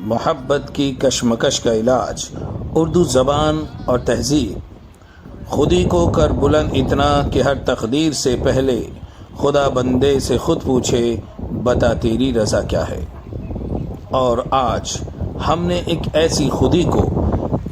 मोहब्बत की कशमकश का इलाज उर्दू ज़बान और तहज़ीब। खुदी को कर बुलंद इतना कि हर तकदीर से पहले खुदा बंदे से खुद पूछे, बता तेरी रज़ा क्या है। और आज हमने एक ऐसी खुदी को,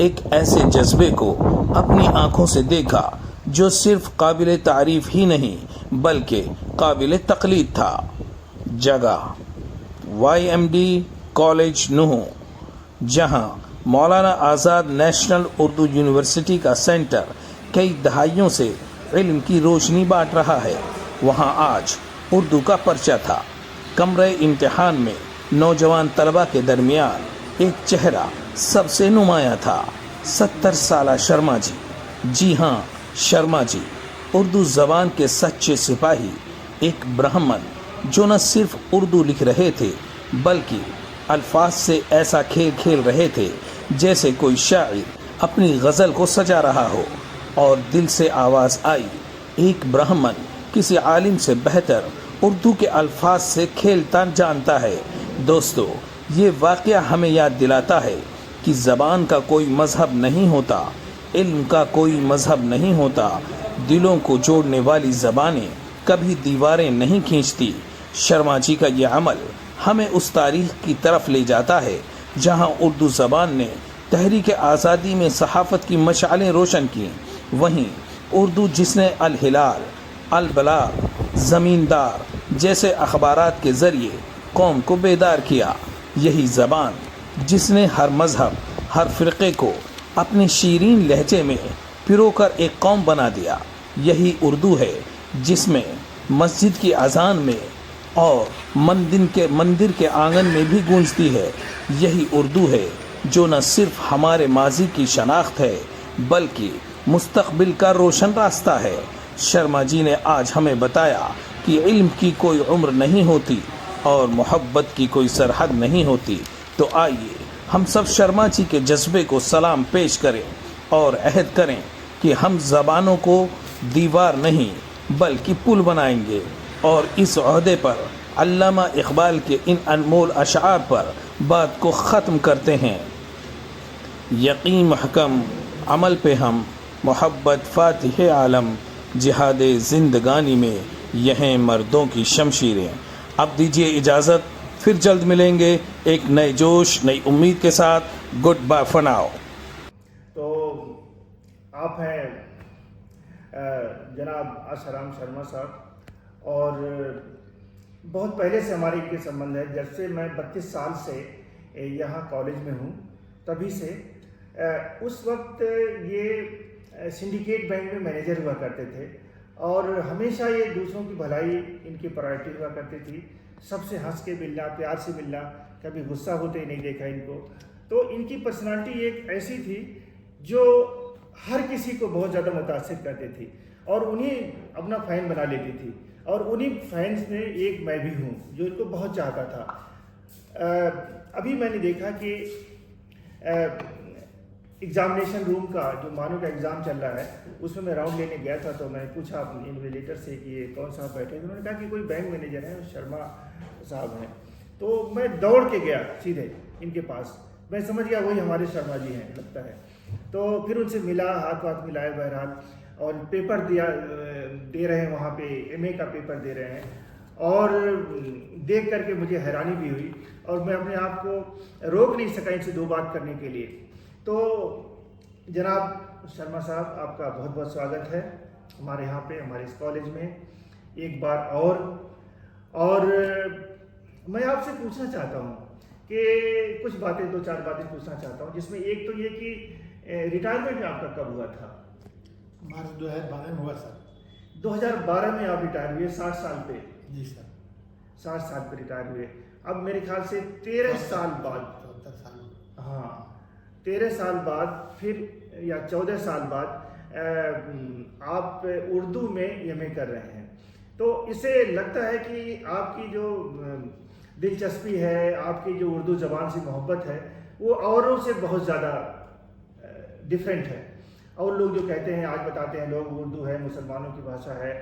एक ऐसे जज्बे को अपनी आंखों से देखा जो सिर्फ काबिल तारीफ़ ही नहीं बल्कि काबिल तक़लीद था। जगह YMD कॉलेज नूह, जहां मौलाना आज़ाद नेशनल उर्दू यूनिवर्सिटी का सेंटर कई दहाइयों से इल्म की रोशनी बांट रहा है, वहां आज उर्दू का पर्चा था। कमरे इम्तिहान में नौजवान तलबा के दरमियान एक चेहरा सबसे नुमाया था, 70 साला शर्मा जी। जी हाँ, शर्मा जी, उर्दू ज़बान के सच्चे सिपाही, एक ब्राह्मण जो न सिर्फ उर्दू लिख रहे थे बल्कि अल्फाज से ऐसा खेल खेल रहे थे जैसे कोई शायर अपनी गज़ल को सजा रहा हो। और दिल से आवाज़ आई, एक ब्राह्मण किसी आलिम से बेहतर उर्दू के अल्फाज से खेलता जानता है। दोस्तों, ये वाक़या हमें याद दिलाता है कि ज़बान का कोई मज़हब नहीं होता, इल्म का कोई मज़हब नहीं होता। दिलों को जोड़ने वाली ज़बानें कभी दीवारें नहीं खींचती। शर्मा जी का ये अमल हमें उस तारीख की तरफ ले जाता है जहां उर्दू ज़बान ने तहरीक आज़ादी में सहाफ़त की मशालें रोशन की। वहीं उर्दू जिसने अल हिलाल, अल बलाग, ज़मींदार जैसे अखबारात के ज़रिए कौम को बेदार किया। यही ज़बान जिसने हर मज़हब, हर फ़िरक़े को अपने शीरीन लहजे में पिरोकर एक कौम बना दिया। यही उर्दू है जिसमें मस्जिद की अज़ान में और मंदिर के आंगन में भी गूंजती है। यही उर्दू है जो न सिर्फ हमारे माजी की शनाख्त है बल्कि मुस्तक़बिल का रोशन रास्ता है। शर्मा जी ने आज हमें बताया कि इल्म की कोई उम्र नहीं होती और मोहब्बत की कोई सरहद नहीं होती। तो आइए हम सब शर्मा जी के जज्बे को सलाम पेश करें और अहद करें कि हम ज़बानों को दीवार नहीं बल्कि पुल बनाएंगे। और इस ओहदे पर अल्लामा इकबाल के इन अनमोल अशआर पर बात को ख़त्म करते हैं। यकीन महकम अमल पे हम, मोहब्बत फ़ातिह आलम, जिहाद ज़िंदगानी में यह मर्दों की शमशीरें। अब दीजिए इजाज़त, फिर जल्द मिलेंगे एक नए जोश, नई उम्मीद के साथ। Goodbye for now. तो आप हैं जनाब आसाराम शर्मा साहब, और बहुत पहले से हमारे इनके संबंध है। जब से मैं 32 साल से यहाँ कॉलेज में हूँ तभी से। उस वक्त ये सिंडिकेट बैंक में मैनेजर हुआ करते थे और हमेशा ये दूसरों की भलाई इनकी प्रायोरिटी हुआ करती थी। सबसे हंस के मिलना, प्यार से मिलना, कभी गुस्सा होते ही नहीं देखा इनको। तो इनकी पर्सनालिटी एक ऐसी थी जो हर किसी को बहुत ज़्यादा मुतासिर करती थी और उन्हीं अपना फ़ैन बना लेती थी। और उन्हीं फैंस में एक मैं भी हूँ जो इनको बहुत चाहता था। अभी मैंने देखा कि एग्ज़ामिनेशन रूम का जो मानो का एग्ज़ाम चल रहा है उसमें मैं राउंड लेने गया था। तो मैंने पूछा इन्विजिलेटर से कि ये कौन साहब बैठे। उन्होंने कहा कि कोई बैंक मैनेजर है, शर्मा साहब हैं। तो मैं दौड़ के गया सीधे इनके पास। मैं समझ गया वही हमारे शर्मा जी हैं लगता है। तो फिर उनसे मिला, हाथ वाथ मिलाए बहरहाल, और पेपर दे रहे हैं वहाँ पे, MA का पेपर दे रहे हैं। और देख करके मुझे हैरानी भी हुई और मैं अपने आप को रोक नहीं सका इनसे दो बात करने के लिए। तो जनाब शर्मा साहब, आपका बहुत बहुत स्वागत है हमारे यहाँ पे, हमारे इस कॉलेज में एक बार और मैं आपसे पूछना चाहता हूँ कि कुछ बातें, दो चार बातें पूछना चाहता हूँ, जिसमें एक तो ये कि रिटायरमेंट आपका कब हुआ था? मार्च 2012 में हुआ सर। 2012 में आप रिटायर हुए 60 साल पे? जी सर। 60 साल पे रिटायर हुए। अब मेरे ख्याल से 13 साल बाद, 14 साल, हाँ 13 साल बाद फिर या 14 साल बाद आप उर्दू में MA कर रहे हैं। तो इससे लगता है कि आपकी जो दिलचस्पी है, आपकी जो उर्दू ज़बान से मोहब्बत है, वो औरों से बहुत ज़्यादा डिफरेंट है। और लोग जो कहते हैं, आज बताते हैं लोग, उर्दू है मुसलमानों की भाषा है,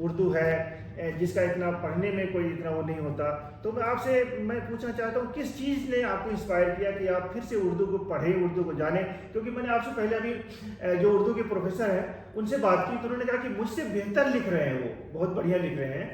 उर्दू है जिसका इतना पढ़ने में कोई इतना वो नहीं होता। तो मैं पूछना चाहता हूँ, किस चीज़ ने आपको इंस्पायर किया कि आप फिर से उर्दू को पढ़ें, उर्दू को जानें? क्योंकि मैंने आपसे पहले अभी जो उर्दू के प्रोफेसर हैं उनसे बात की, तो उन्होंने कहा कि मुझसे बेहतर लिख रहे हैं, वो बहुत बढ़िया लिख रहे हैं,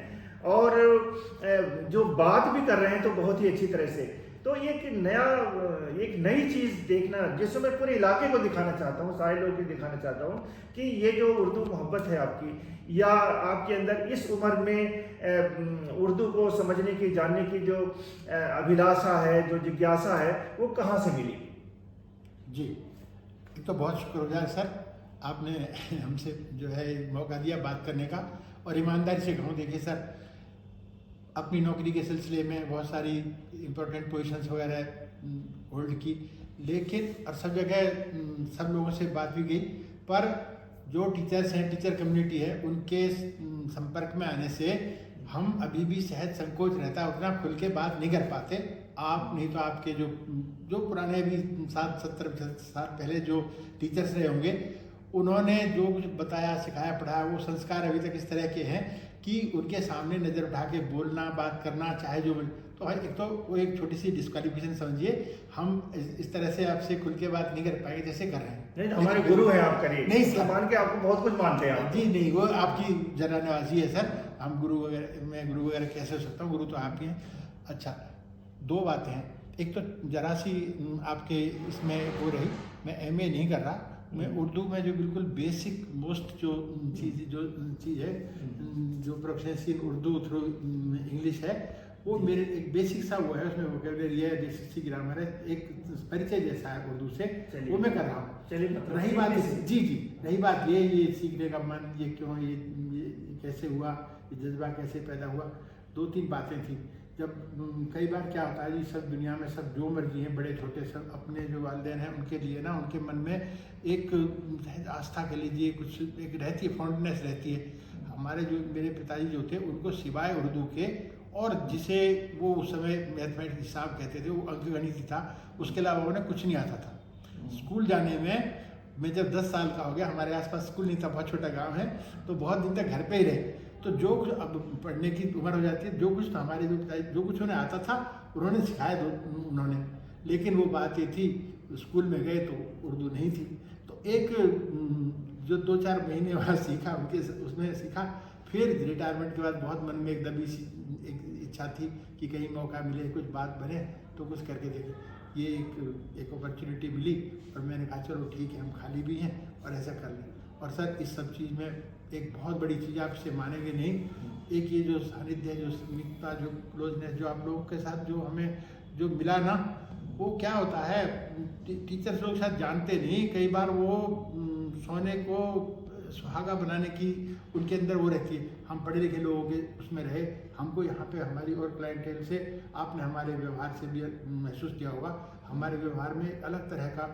और जो बात भी कर रहे हैं तो बहुत ही अच्छी तरह से। तो एक नई चीज़ देखना, जिसको मैं पूरे इलाके को दिखाना चाहता हूँ, सारे लोगों को दिखाना चाहता हूँ कि ये जो उर्दू मोहब्बत है आपकी, या आपके अंदर इस उम्र में उर्दू को समझने की, जानने की जो अभिलाषा है, जो जिज्ञासा है, वो कहाँ से मिली? जी, एक तो बहुत शुक्रगुजार सर, आपने हमसे जो है मौका दिया बात करने का। और ईमानदारी से कहूँ, देखिए सर, अपनी नौकरी के सिलसिले में बहुत सारी इम्पोर्टेंट पोजीशंस वगैरह होल्ड की, लेकिन और सब जगह सब लोगों से बात भी गई, पर जो टीचर्स हैं, टीचर कम्युनिटी है, उनके संपर्क में आने से हम अभी भी सहज संकोच रहता है, उतना खुल के बात नहीं कर पाते। आप नहीं तो आपके जो पुराने भी 60-70 साल पहले जो टीचर्स रहे होंगे, उन्होंने जो कुछ बताया, सिखाया, पढ़ाया, वो संस्कार अभी तक इस तरह के हैं कि उनके सामने नज़र उठा के बोलना, बात करना, चाहे जो तो एक तो वो एक छोटी सी डिस्क्वालिफिकेशन समझिए। हम इस तरह से आपसे खुल के बात नहीं कर पाएंगे जैसे कर रहे हैं। नहीं, हमारे गुरु हैं आप, करिए। नहीं, मान के आपको बहुत कुछ मानते हैं आप। जी नहीं, वो आपकी जरा नवाजी है सर। हम गुरु वगैरह, मैं गुरु वगैरह कैसे हो सकता हूँ? गुरु तो आप ही हैं। अच्छा, दो बातें हैं। एक तो जरा सी आपके इसमें वो रही, मैं MA नहीं कर रहा, मैं उर्दू में जो बिल्कुल बेसिक मोस्ट जो चीज़ है, जो प्रोफिशिएंसी उर्दू थ्रू इंग्लिश है, वो मेरे एक बेसिक सा वो है, उसमें वोकैबुलरी है, बेसिक सी ग्रामर है, एक परिचय जैसा है उर्दू से, वो मैं कर रहा हूँ। चलिए, रही बात जी, रही बात ये सीखने का मन, ये क्यों, ये कैसे हुआ, ये जज्बा कैसे पैदा हुआ, 2-3 बातें थी। जब कई बार क्या होता है जी, सब दुनिया में सब जो मर्जी हैं, बड़े छोटे, सब अपने जो वालिदैन हैं उनके लिए ना, उनके मन में एक आस्था के लीजिए कुछ एक रहती है, फॉन्डनेस रहती है। हमारे जो मेरे पिताजी जो थे, उनको सिवाय उर्दू के और जिसे वो उस समय मैथमेटिक्स हिसाब कहते थे, वो अंकगणित ही था, उसके अलावा उन्हें कुछ नहीं आता था। स्कूल जाने में मैं जब 10 साल का हो गया, हमारे आसपास स्कूल नहीं था, बहुत छोटा गांव है, तो बहुत दिन तक घर पे ही रहे। तो जो कुछ अब पढ़ने की उम्र हो जाती है, जो कुछ तो हमारे जो कुछ उन्हें आता था उन्होंने सिखाया उन्होंने, लेकिन वो बात ये थी, स्कूल में गए तो उर्दू नहीं थी। तो एक जो 2-4 महीने वहाँ सीखा, उनके उसमें सीखा। फिर रिटायरमेंट के बाद बहुत मन में एक दबी सी एक इच्छा थी कि कहीं मौका मिले, कुछ बात बने तो कुछ करके देखें। ये एक अपॉर्चुनिटी मिली और मैंने कहा चलो ठीक है, हम खाली भी हैं और ऐसा कर लें। और सर, इस सब चीज़ में एक बहुत बड़ी चीज़ आप इसे मानेंगे नहीं, एक ये जो सानिध्य, जो समीपता, जो क्लोजनेस, जो आप लोगों के साथ जो हमें जो मिला ना, वो क्या होता है, टीचर्स लोग शायद जानते नहीं, कई बार वो सोने को सुहागा बनाने की उनके अंदर वो रहती है। हम पढ़े लिखे लोगों के उसमें रहे, हमको यहाँ पे हमारी और क्लाइंटेल से, आपने हमारे व्यवहार से भी महसूस किया होगा, हमारे व्यवहार में एक अलग तरह का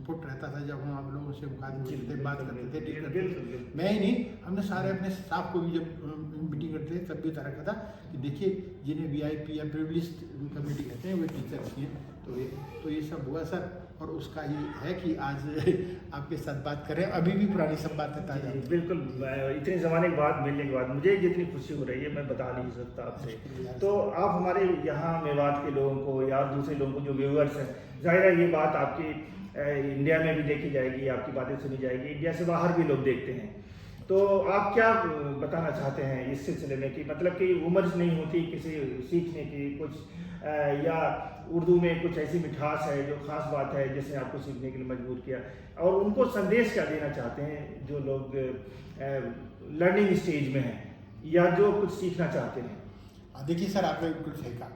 पुट रहता था जब हम आप लोगों से मुखातिब होते थे, बात करते थे, डील करते थे। मैं ही नहीं, हमने सारे अपने स्टाफ को भी जब मीटिंग करते थे तब भी तरह का था कि देखिए, जिन्हें VIP या प्रिविलेज्ड कम्युनिटी कहते हैं, वो टीचर्स ही हैं। तो ये सब हुआ सर, और उसका ये है कि आज आपके साथ बात करें, अभी भी पुरानी सब बातें ताज़ा। बिल्कुल, इतने ज़माने के बाद मिलने के बाद मुझे जितनी खुशी हो रही है मैं बता नहीं सकता आपसे। तो आप हमारे यहाँ मेवात के लोगों को या दूसरे लोगों को जो व्यूअर्स हैं, ज़ाहिर है ये बात आपकी इंडिया में भी देखी जाएगी, आपकी बातें सुनी जाएगी, इंडिया से बाहर भी लोग देखते हैं। तो आप क्या बताना चाहते हैं इस सिलसिले में कि मतलब कि उम्र नहीं होती किसी सीखने की, कुछ या उर्दू में कुछ ऐसी मिठास है जो ख़ास बात है जिसने आपको सीखने के लिए मजबूर किया, और उनको संदेश क्या देना चाहते हैं जो लोग लर्निंग स्टेज में हैं या जो कुछ सीखना चाहते हैं? देखिए सर, आपने बिल्कुल सही कहा,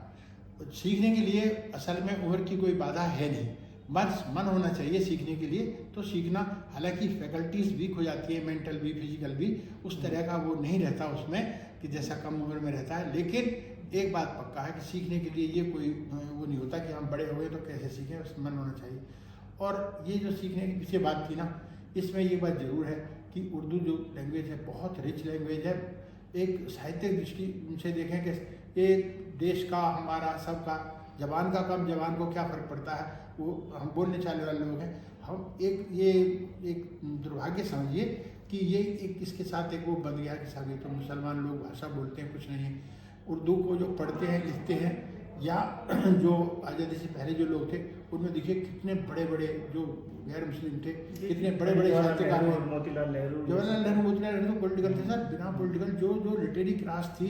सीखने के लिए असल में उम्र की कोई बाधा है नहीं, बस मन होना चाहिए सीखने के लिए। तो सीखना, हालांकि फैकल्टीज़ वीक हो जाती है, मेंटल भी, फिजिकल भी, उस तरह का वो नहीं रहता उसमें कि जैसा कम उम्र में रहता है। लेकिन एक बात पक्का है कि सीखने के लिए ये कोई वो नहीं होता कि हम बड़े हो गए तो कैसे सीखें, बस मन होना चाहिए। और ये जो सीखने के पीछे बात की ना, इसमें ये बात ज़रूर है कि उर्दू जो लैंग्वेज है बहुत रिच लैंग्वेज है। एक साहित्यिक दृष्टि से देखें कि एक देश का, हमारा सबका जवान का कम, जवान को क्या फ़र्क पड़ता है, वो हम बोलने चालने वाले लोग हैं। हम ये एक दुर्भाग्य समझिए कि ये एक इसके साथ एक वो बन गया कि साहब ये तो मुसलमान लोग भाषा बोलते हैं, कुछ नहीं है। उर्दू को जो पढ़ते हैं, लिखते हैं, या जो आज़ादी से पहले जो लोग थे उनमें देखिए कितने बड़े बड़े जो गैर मुस्लिम थे, कितने बड़े बड़े साहित्यकार थे। मोतीलाल नेहरू, जवाहरलाल नेहरू, मोतीलाल नेहरू तो पॉलिटिकल थे सर, बिना पॉलिटिकल जो लिटरेरी क्लास थी,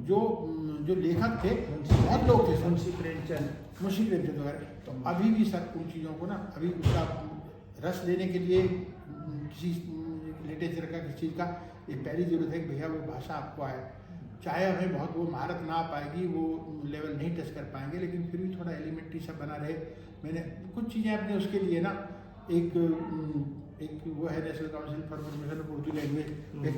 जो लेखक थे, बहुत लोग थे सर, मुंशी प्रेमचंद वगैरह। तो अभी भी सर उन चीज़ों को ना अभी उसका रस लेने के लिए किसी लिटरेचर का, किसी चीज़ का ये पहली ज़रूरत है कि भैया वो भाषा आपको आए। चाहे हमें बहुत वो महारत ना आ पाएगी, वो लेवल नहीं टच कर पाएंगे, लेकिन फिर भी थोड़ा एलिमेंट्री सब बना रहे। मैंने कुछ चीज़ें अपने उसके लिए ना एक वो है national council for promotion of Urdu language, एक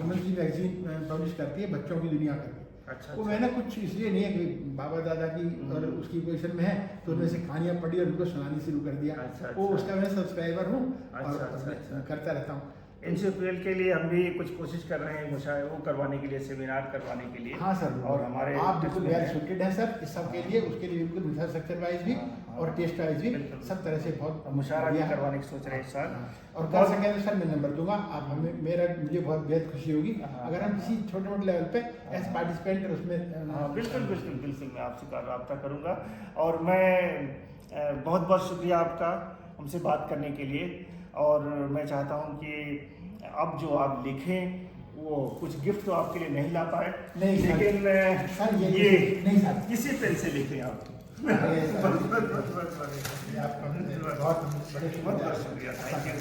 मंथली मैगजीन पब्लिश करती है बच्चों की दुनिया करके। अच्छा, वो मैंने कुछ इसलिए नहीं है कि बाबा दादा की और उसकी पोजीशन में है तो उनमें से कहानियाँ पढ़ी और उनको सुनानी शुरू कर दिया। अच्छा, वो उसका मैं सब्सक्राइबर हूँ और अच्छा। करता रहता हूँ। NCPL के लिए हम भी कुछ कोशिश कर रहे हैं, वो करवाने के लिए, सेमिनार करवाने के लिए। हाँ सर, और हमारे आप बिल्कुल वेल सूटेड हैं सर इस सब के लिए, उसके लिए बिल्कुल इंफ्रास्ट्रक्चर वाइज भी और टेस्ट वाइज भी सब तरह से बहुत मुशायरा भी करवाने की सोच रहे हैं इस साल। और कर सकें तो सर मैं नंबर दूंगा, आप हमें मुझे बहुत बेहद खुशी होगी अगर हम किसी छोटे मोटे लेवल पे एज पार्टिसिपेंट उसमें। हाँ बिल्कुल मैं आपसे रब्ता करूँगा। और मैं बहुत बहुत शुक्रिया आपका हमसे बात करने के लिए। और मैं चाहता हूँ कि अब जो आप लिखें वो कुछ गिफ्ट तो आपके लिए नहीं ला पाए, लेकिन सर ये नहीं सर, किसी पेन से लिखें आप। बहुत बड़े शुक्रिया, थैंक यू।